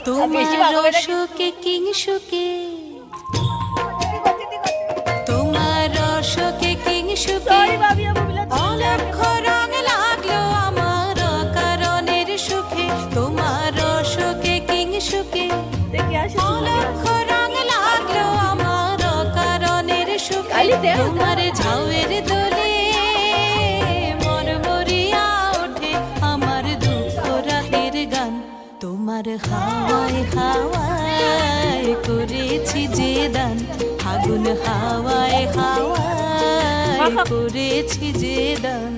তোমার শোকে কিং শোকে, তোমার শোকে কিং শোকে, অলক্ষ রং লাগলো আমার কারণের সুখে। তোমার শোকে কিং শোকে, অলক্ষ রং লাগলো আমার কারণের সুখে। তোমার ঝাউয়ের দোলে মরমরিয়া ওঠে আমার দুঃখ রাতের গান। তোমার হাওয়ায় হাওয়ায় করেছি যে দান, ফাগুন হাওয়ায় হাওয়ায় করেছি যে দান।